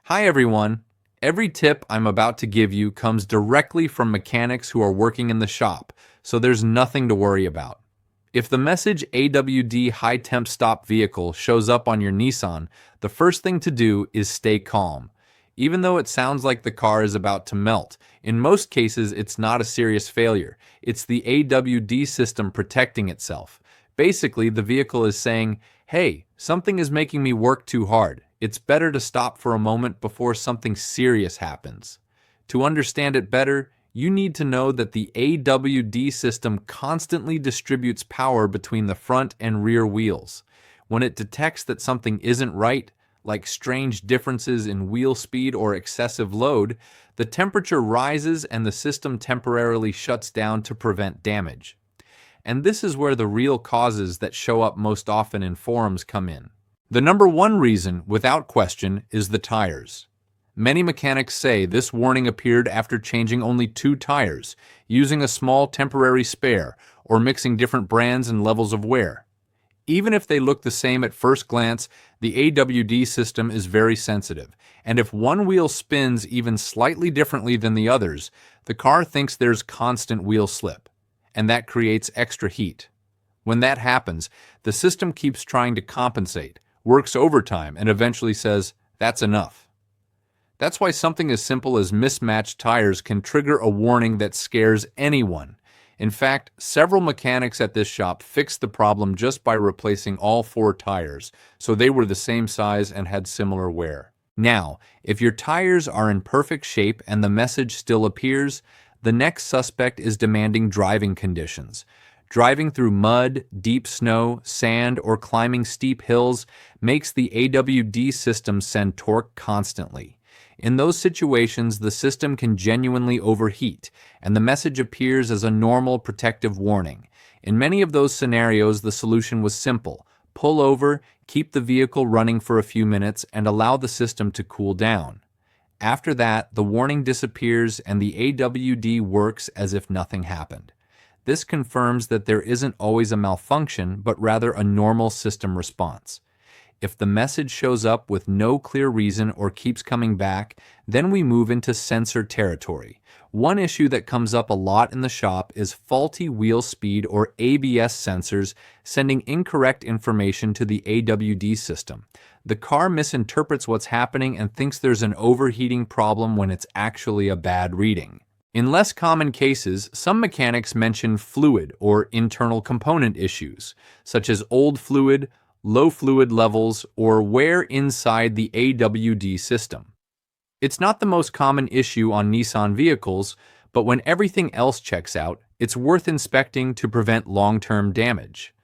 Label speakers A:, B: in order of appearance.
A: Hi everyone! Every tip I'm about to give you comes directly from mechanics who are working in the shop, so there's nothing to worry about. If the message AWD high temp stop vehicle shows up on your Nissan, the first thing to do is stay calm. Even though it sounds like the car is about to melt, in most cases it's not a serious failure. It's the AWD system protecting itself. Basically, the vehicle is saying, hey, something is making me work too hard. It's better to stop for a moment before something serious happens. To understand it better, you need to know that the AWD system constantly distributes power between the front and rear wheels. When it detects that something isn't right, like strange differences in wheel speed or excessive load, the temperature rises and the system temporarily shuts down to prevent damage. And this is where the real causes that show up most often in forums come in. The number one reason, without question, is the tires. Many mechanics say this warning appeared after changing only 2 tires, using a small temporary spare, or mixing different brands and levels of wear. Even if they look the same at first glance, the AWD system is very sensitive, and if one wheel spins even slightly differently than the others, the car thinks there's constant wheel slip, and that creates extra heat. When that happens, the system keeps trying to compensate, works overtime, and eventually says, that's enough. That's why something as simple as mismatched tires can trigger a warning that scares anyone. In fact, several mechanics at this shop fixed the problem just by replacing all 4 tires, so they were the same size and had similar wear. Now, if your tires are in perfect shape and the message still appears, the next suspect is demanding driving conditions. Driving through mud, deep snow, sand, or climbing steep hills makes the AWD system send torque constantly. In those situations, the system can genuinely overheat, and the message appears as a normal protective warning. In many of those scenarios, the solution was simple. Pull over, keep the vehicle running for a few minutes, and allow the system to cool down. After that, the warning disappears and the AWD works as if nothing happened. This confirms that there isn't always a malfunction, but rather a normal system response. If the message shows up with no clear reason or keeps coming back, then we move into sensor territory. One issue that comes up a lot in the shop is faulty wheel speed or ABS sensors sending incorrect information to the AWD system. The car misinterprets what's happening and thinks there's an overheating problem when it's actually a bad reading. In less common cases, some mechanics mention fluid or internal component issues, such as old fluid, low fluid levels, or wear inside the AWD system. It's not the most common issue on Nissan vehicles, but when everything else checks out, it's worth inspecting to prevent long-term damage.